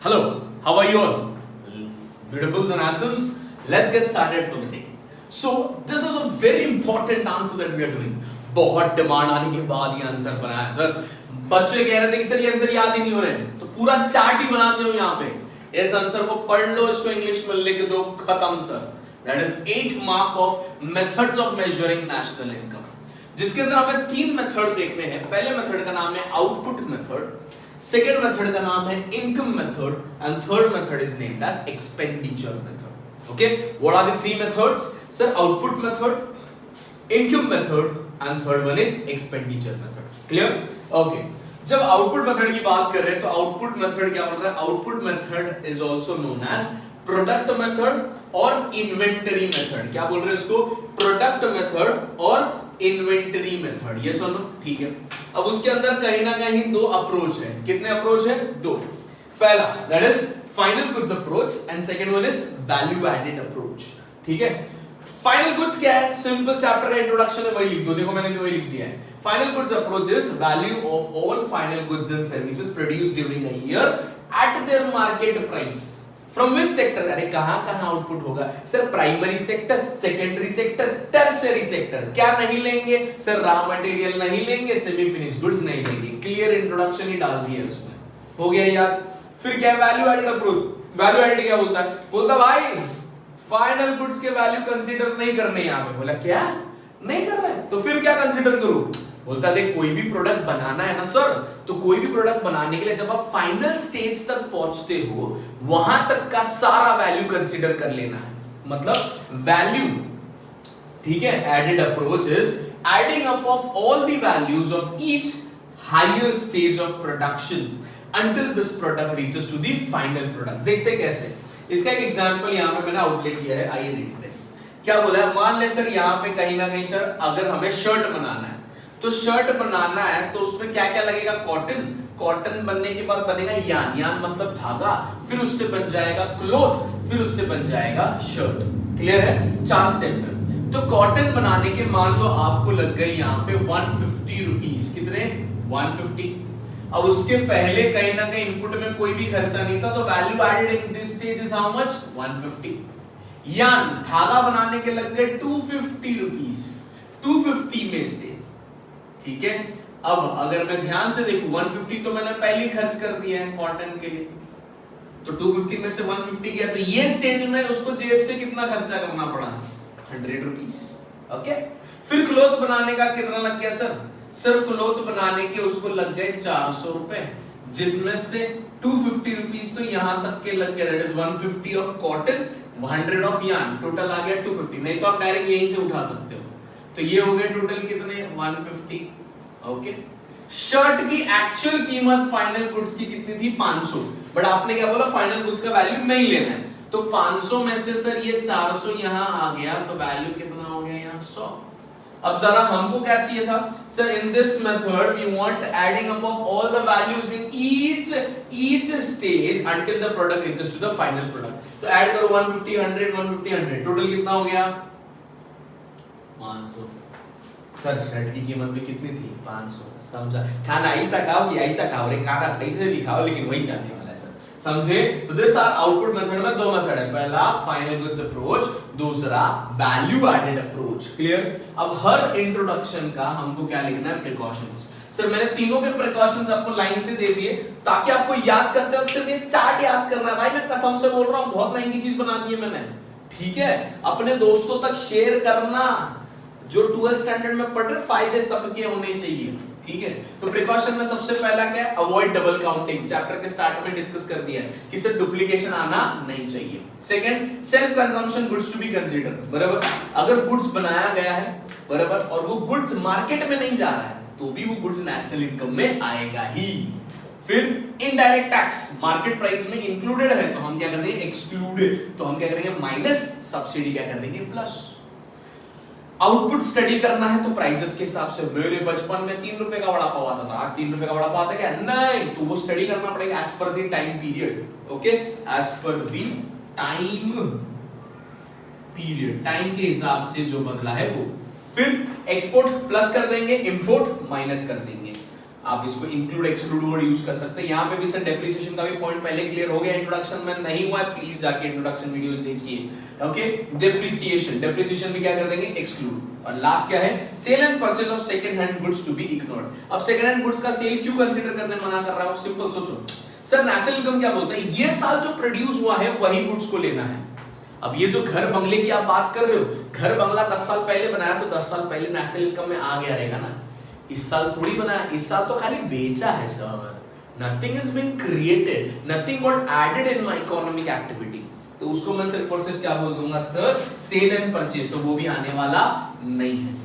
Hello, how are you all? Beautiful and handsomes. Let's get started for the day. So, this is a very important answer that we are doing. बहुत demand आने के बाद ये answer बनाया sir. बच्चे कह रहे थे कि सर ये आंसर याद ही नहीं हो रहे, तो पूरा चार्ट ही बनाते हो यहाँ पे. इस आंसर को पढ़ लो, इसको इंग्लिश में लिख दो, खत्म sir. That is 8 mark of methods of measuring national income. जिसके अंदर हमें 3 मेथड देखने हैं. पहले मेथड का नाम है आउटपुट मेथड, सेकेंड मेथड का नाम है income method, and third method is named as expenditure method. Okay, what are the 3 methods? Sir output method, income method, and third one is expenditure method. Clear? Okay, जब output method की बात कर रहे हैं तो आउटपुट मेथड क्या बोल रहा है? Output method is also known as product method और इन्वेंटरी मेथड. क्या बोल रहे हैं इसको? प्रोडक्ट मेथड और इन्वेंटरी मेथड. ये सुनो, ठीक है. अब उसके अंदर कहीं ना कहीं 2 अप्रोच है. कितने अप्रोच है? 2. पहला that is final goods approach and second one is value added approach. ठीक है. फाइनल गुड्स क्या है? सिंपल चैप्टर का इंट्रोडक्शन है, वही लिख दो. देखो मैंने भी वही लिख दिया है. Final goods approach is value of all final goods and services produced during a year eight their market price. From which sector? अरे कहां आउटपुट होगा sir? Primary sector, secondary sector, tertiary sector. क्या नहीं लेंगे सर? रॉ मटेरियल नहीं लेंगे, semi finish goods नहीं लेंगे. क्लियर इंट्रोडक्शन ही डाल दिया उसमें. हो गया याद? फिर क्या value added approach? Value added क्या बोलता है? बोलता भाई फाइनल गुड्स के वैल्यू कंसीडर नहीं करने. यहां पे बोला क्या नहीं कर रहा है, तो फिर क्या कंसीडर करूं? बोलता देख कोई भी प्रोडक्ट बनाना है ना सर, तो कोई भी प्रोडक्ट बनाने के लिए जब आप फाइनल स्टेज तक पहुंचते हो वहां तक का सारा वैल्यू कंसीडर कर लेना है. मतलब वैल्यू, ठीक है. Added approach is adding up of all the values of each higher stage of production until this product reaches to the final product. देखते कैसे. इसका एक एग्जांपल यहां पे मैंने आउटलाइन किया है, आइए देखते हैं. क्या बोला है? मान ले सर यहां पे कहीं ना कहीं सर अगर हमें शर्ट बनाना है, तो शर्ट बनाना है तो उसमें क्या क्या लगेगा? कॉटन. कॉटन बनने के बाद बनेगा यान. यान मतलब धागा. फिर उससे बन जाएगा क्लॉथ. फिर उससे बन जाएगा शर्ट. क्लियर है? 4 स्टेप में. तो कॉटन बनाने के मान लो आपको लग गए यहाँ पे 150 रुपीस. कितने? 150. अब उसके पहले कहीं ना कहीं इनपुट में कोई भी खर्चा नहीं था, तो value added in this stage is how much? 150. Yarn धागा बनाने के लग गए 250 रुपीस. 250 में से, ठीक है. अब अगर मैं ध्यान से देखूं 150 तो मैंने पहले ही खर्च कर दिया है कॉटन के लिए, तो 250 में से 150 गया, तो ये स्टेज में उसको जेब से कितना खर्चा करना पड़ा? 100 रुपीस. ओके. फिर क्लॉथ बनाने का कितना लग गया सर? सर क्लॉथ बनाने के उसको लग गए 400 रुपए, जिसमें से 250 रुपीस तो यहां तक के लग गए. That is 150 of cotton, 100 of yarn. Total आ गया 250. नहीं तो आप डायरेक्ट यहीं से उठा सकते हो. तो ये हो गए टोटल कितने? 150. ओके. शर्ट की एक्चुअल कीमत फाइनल गुड्स की कितनी थी? 500. बट आपने क्या बोला? फाइनल गुड्स का वैल्यू नहीं लेना है, तो 500 में से सर ये 400 यहां आ गया, तो वैल्यू कितना हो गया यहां? 100. अब जरा हमको क्या चाहिए था sir? In this method we want adding up of all the values in each stage until the product reaches to the final product. तो ऐड करो 150 100 150 100. टोटल कितना हो गया? 500. सर शर्ट की कीमत भी कितनी थी? 500. समझा? खाना ऐसा खाओ कि ऐसा खाओ? रे खाना ऐसे भी खाओ, लेकिन वही जानने वाला है सर. समझे? तो दिस आर आउटपुट मेथड में 2 मेथड है. पहला फाइनल गुड्स अप्रोच, दूसरा वैल्यू एडेड अप्रोच. क्लियर? अब हर इंट्रोडक्शन का हमको क्या लिखना है? प्रिकॉशंस. सर मैंने तीनों के प्रिकॉशंस आपको लाइन से दे दिए, ताकि आपको याद करते वक्त सिर्फ ये चार्ट याद करना है. भाई मैं कसम से बोल रहा हूं, बहुत महंगी चीज बना दी है मैंने. ठीक है? अपने दोस्तों तक शेयर करना. जो 12th स्टैंडर्ड में पढ़ रहे, फायदे सबके होने चाहिए. ठीक है? तो प्रिकॉशन में सबसे पहला क्या है? Avoid double counting. चैप्टर के स्टार्ट में डिस्कस कर दिया है कि सर डुप्लीकेशन आना नहीं चाहिए. Second, self consumption goods to be consider. बराबर? अगर गुड्स बनाया गया है, बराबर, और वो गुड्स मार्केट में नहीं जा रहा है, तो भी वो गुड्स नेशनल इनकम में आएगा ही. फिर इनडायरेक्ट टैक्स मार्केट प्राइस में इंक्लूडेड है, तो हम क्या कर देंगे? एक्सक्लूडेड. तो हम क्या करेंगे? माइनस. सब्सिडी क्या कर देंगे? प्लस. आउटपुट स्टडी करना है तो प्राइसेस के हिसाब से. मेरे बचपन में 3 रुपए का वड़ा पाव आता था, आज 3 रुपए का वड़ा पाव आता क्या? नहीं. तो वो स्टडी करना पड़ेगा as per the time period. Okay, as per the time period, time के हिसाब से जो बदला है वो. फिर एक्सपोर्ट प्लस कर देंगे, इंपोर्ट माइनस कर देंगे. आप इसको इंक्लूड एक्सक्लूड वर्ड यूज कर सकते हैं। यहाँ पे भी सर डेप्रिसिएशन का भी पॉइंट पहले क्लियर हो गया, इंट्रोडक्शन में नहीं हुआ है प्लीज जाके इंट्रोडक्शन वीडियोस देखिए। ओके, डेप्रिसिएशन भी क्या कर देंगे, एक्सक्लूड। और लास्ट क्या है, sale and purchase of second hand goods to be ignored. अब सेकंड हैंड गुड्स का सेल क्यों कंसीडर करने मना कर रहा है, सिंपल सोचो सर, नेशनल इनकम क्या बोलता है, ये साल जो प्रोड्यूस हुआ है वही गुड्स को लेना है। अब ये जो घर बंगले की आप बात कर रहे हो, घर बंगला 10 साल पहले बनाया तो 10 साल पहले नेशनल इनकम में आ गया रहेगा ना, इस साल थोड़ी बनाया, इस साल तो खाली बेचा है sir, nothing is been created, nothing got added in my economic activity, तो उसको मैं सिर्फ और सिर्फ क्या बोल दूंगा सर, सेल एंड परचेज, तो वो भी आने वाला नहीं है।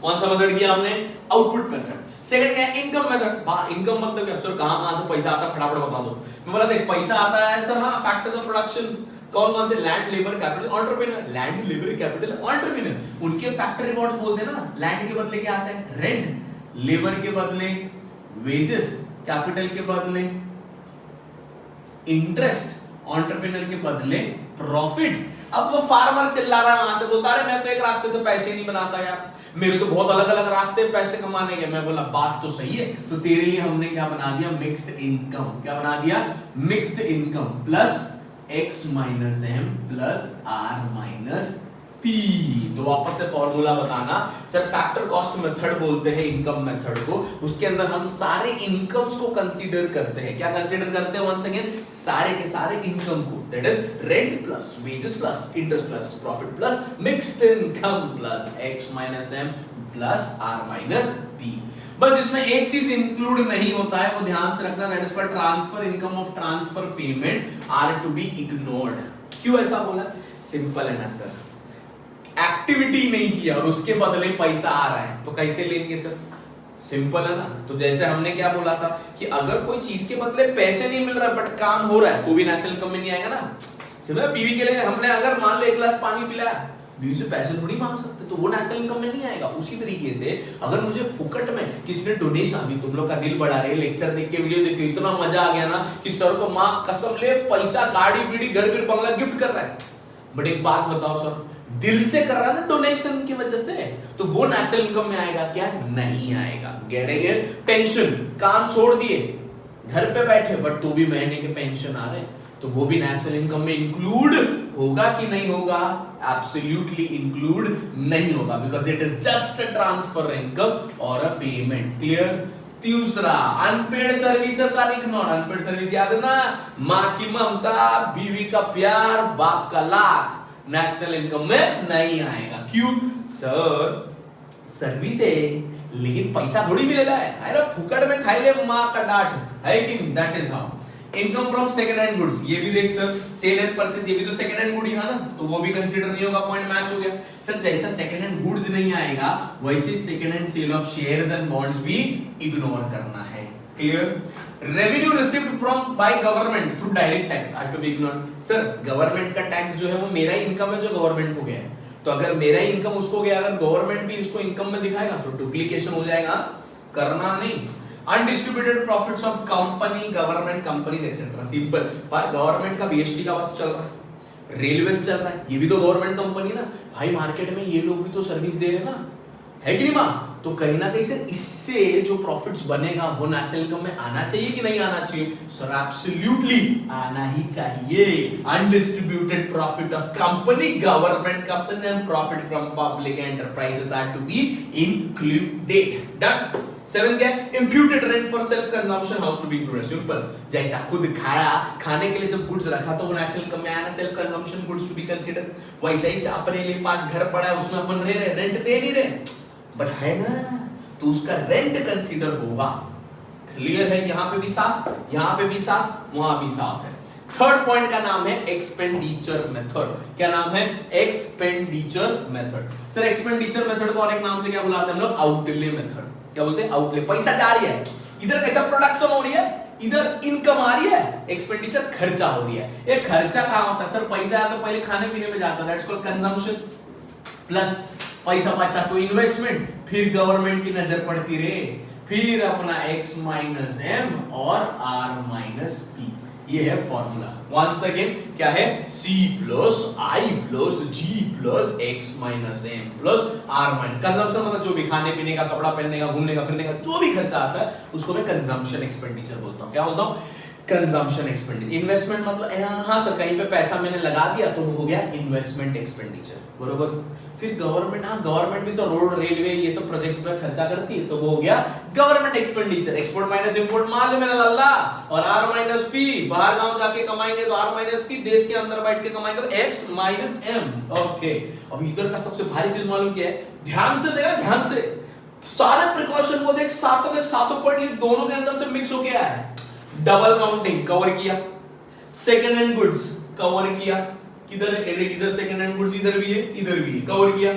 कौन सा मेथड किया हमने, आउटपुट मेथड। सेकंड क्या है, इनकम मेथड। इनकम मतलब क्या सर, कहां से पैसा आता है फटाफट बता दो। मैं बोला देख पैसा आता है सर, हाँ फैक्टर्स ऑफ प्रोडक्शन, कौन कौन से, land labour capital entrepreneur, land labour capital entrepreneur, उनके फैक्टर रिवॉर्ड्स बोलते हैं ना, लैंड के बदले क्या आता है, रेंट, लेबर के बदले वेजेस, कैपिटल के बदले इंटरेस्ट, एंटरप्रेन्योर के बदले प्रॉफिट। अब वो फार्मर चिल्ला रहा है वहां से, बोलता है मैं तो एक रास्ते से पैसे नहीं बनाता यार, मेरे तो बहुत अलग अलग रास्ते पैसे कमाने के। मैं बोला बात तो सही है, तो तेरे लिए हमने क्या बना दिया, मिक्स्ड इनकम। क्या बना दिया, mixed income plus x minus M plus R minus P. तो वापस से फॉर्मूला बताना सर, फैक्टर कॉस्ट मेथड बोलते हैं इनकम मेथड को, उसके अंदर हम सारे इनकम्स को कंसीडर करते हैं। क्या कंसीडर करते हैं, वंस अगेन सारे के सारे इनकम को, that is rent plus wages plus interest plus profit plus mixed income plus x minus M plus R minus P. बस इसमें एक चीज इंक्लूड नहीं होता है, वो ध्यान से रखना, that is for transfer income of transfer payment are to be ignored. क्यों ऐसा बोला, सिंपल है ना सर, एक्टिविटी नहीं किया और उसके बदले पैसा आ रहा है तो कैसे लेंगे सर, सिंपल है ना। तो जैसे हमने क्या बोला था कि अगर कोई चीज के बदले पैसे नहीं मिल रहा बट काम हो रहा है तो भी नेशनल इनकम में नहीं आएगा ना। सिर्फ बीवी के लिए हमने अगर मान लो 1 गिलास पानी पिलाया, बीवी से पैसे थोड़ी मांग सकते, तो वो नेशनल इनकम में नहीं आएगा। उसी तरीके से अगर मुझे फुकट में किसी ने डोनेशन, अभी तुम लोग का दिल बढ़ा रहे, लेक्चर देख के वीडियो देख के इतना मजा आ गया ना कि सर को मां कसम ले पैसा गाड़ी बीड़ी घर बीड़ बंगला गिफ्ट कर रहा है, बट एक बात बताओ सर, दिल से कर रहा है ना डोनेशन की वजह से, तो वो नेशनल इनकम में आएगा क्या, नहीं आएगा। गेटिंग इट, पेंशन, काम छोड़ दिए घर पे बैठे बट तो भी महीने के पेंशन आ रहे हैं, तो वो भी नेशनल इनकम में इंक्लूड होगा कि नहीं होगा, एब्सोल्युटली इंक्लूड नहीं होगा, because it is just a transfer income और अ पेमेंट। क्लियर। तीसरा, unpaid services are ignored. Unpaid service याद है ना, माँ की ममता, बीवी का प्यार, बाप का लात, नेशनल इनकम में नहीं आएगा। क्यों सर, सर्विस है लेकिन पैसा थोड़ी मिलेगा है, अरे फुकट में खाई ले माँ का डांट, है कि नहीं, that is how. Income from second hand goods, ये भी देख सर, सेल एंड परचेज, ये भी तो सेकंड हैंड गुड ही था ना, तो वो भी कंसीडर नहीं होगा, पॉइंट मैच हो गया। सर जैसा सेकंड हैंड गुड्स नहीं आएगा वैसे second hand sale of shares and bonds भी इग्नोर करना है। Clear. Revenue received from by government through direct tax are to be ignored. Sir government का टैक्स जो है वो मेरा इनकम है जो गवर्नमेंट को गया है, तो अगर मेरा इनकम उसको गया, अगर गवर्नमेंट भी इसको इनकम में दिखाएगा तो डुप्लीकेशन हो जाएगा, करना नहीं। Undistributed profits of company, government companies etcetera, simple. पर गवर्नमेंट का बीएसटी का बस चल रहा है, रेलवेज चल रहा है, ये भी तो गवर्नमेंट कंपनी ना भाई, मार्केट में ये लोग भी तो सर्विस दे रहे ना, है कि नहीं माँ, तो कहीं ना कहीं सर इससे जो प्रॉफिट्स बनेगा वो नेशनल इनकम में आना चाहिए कि नहीं आना चाहिए, सर एब्सोल्युटली आना ही चाहिए। Undistributed profit of company, government company and profit from public enterprises are to be included. Done. 7 क्या है, imputed rent for self consumption house to be included. Simple, जैसा खुद खाया, खाने के लिए जब गुड्स रखा तो वो नेशनल इनकम में आया ना, self consumption goods to be consider. वैसे ही अपने लिए पास घर पड़ा है उसमें अपन रह रहे, रेंट दे नहीं रहे बट है ना, तो उसका रेंट कंसीडर होगा। क्लियर है, यहां पे भी साथ, यहां पे भी साथ, वहां भी साथ है। थर्ड पॉइंट का नाम है एक्सपेंडिचर मेथड। क्या नाम है, expenditure method. Sir expenditure method को और एक नाम से क्या बुलाते हैं हम लोग, आउटले मेथड। क्या बोलते हैं, आउटले, पैसा जा रही है, इधर कैसा प्रोडक्शन हो रही है, इधर इनकम आ रही है, एक्सपेंडिचर खर्चा हो रही है। ये खर्चा कहां होता है सर, पैसा है तो पहले खाने पीने में जाता है, दैट्स कॉल्ड कंजम्पशन, प्लस पैसा बचा तो इन्वेस्टमेंट, फिर गवर्नमेंट की नजर पड़ती रहे, फिर अपना x माइनस एम और r माइनस पी, ये है फॉर्मूला। वंस अगेन क्या है, C plus I plus G plus X minus M plus R minus consumption, मतलब जो भी खाने पीने का, कपड़ा पहनने का, घूमने का, फिरने का जो भी खर्चा आता है उसको मैं कंजम्पशन एक्सपेंडिचर बोलता हूँ। क्या बोलता हूँ, कंजम्पशन एक्सपेंडिचर। इन्वेस्टमेंट मतलब हाँ सर कहीं पे पैसा मैंने लगा दिया तो वो हो गया इन्वेस्टमेंट एक्सपेंडिचर, बरोबर। फिर गवर्नमेंट, हाँ गवर्नमेंट भी तो रोड रेलवे ये सब प्रोजेक्ट्स पे खर्चा करती है तो वो हो गया government expenditure. Export minus import मान ले मैंने लल्ला, और R माइनस P, बाहर गांव जाके कमाएंगे तो R माइनस P, देश के अंदर बैठ के कमाएंगे तो X माइनस M। ओके, अब इधर का सबसे भारी चीज मालूम क्या है, ध्यान से देखा, ध्यान से सारे प्रिकॉशन को देख, सातों के सातों पॉइंट ये दोनों के अंदर से मिक्स होके आया है। डबल काउंटिंग कवर किया, सेकंड हैंड गुड्स कवर किया, किधर है इधर सेकंड हैंड गुड्स, इधर भी है इधर भी है, कवर किया।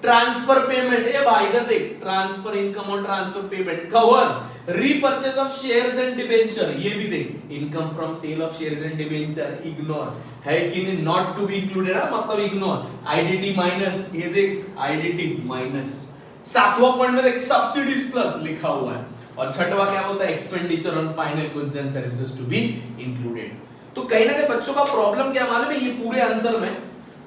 ट्रांसफर पेमेंट, ए भाई इधर देख, ट्रांसफर इनकम और transfer payment cover. Repurchase of shares and debenture, ये भी देख, income from sale of shares and debenture ignore है कि नहीं, नॉट टू बी इंक्लूडेड है मतलब इग्नोर। आईडीटी माइनस, ये देख आईडीटी माइनस। सातवां पॉइंट में देख सब्सिडीज प्लस लिखा हुआ है, और छठवा क्या बोलता है, expenditure on final goods and services to be included. तो कहीं ना कहीं बच्चों का प्रॉब्लम क्या मालूम है, ये पूरे आंसर में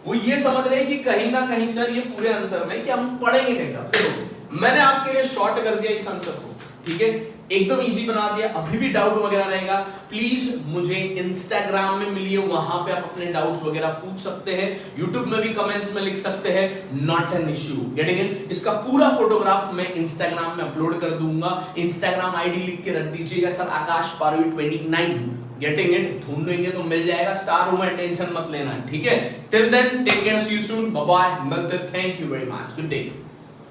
वो ये समझ रहे हैं कि कहीं ना कहीं सर ये पूरे आंसर में कि हम पढ़ेंगे कैसे। देखो मैंने आपके लिए शॉर्ट कर दिया इस आंसर को, ठीक है, एकदम इजी बना दिया। अभी भी डाउट वगैरह रहेगा प्लीज मुझे इंस्टाग्राम में मिलिए, वहां पे आप अपने डाउट्स वगैरह पूछ सकते हैं, यूट्यूब में भी कमेंट्स में लिख सकते हैं, not an issue. Getting it? इसका पूरा फोटोग्राफ मैं इंस्टाग्राम में अपलोड कर दूंगा, इंस्टाग्राम आईडी लिख के रख दीजिएगा sir Akash Parvi 29। Getting it? ढूंढेंगे तो मिल जाएगा, स्टार हूं मैं, टेंशन मत लेना, ठीक है। Till then take care, see you soon, bye bye, मिलते, thank you very much, good day.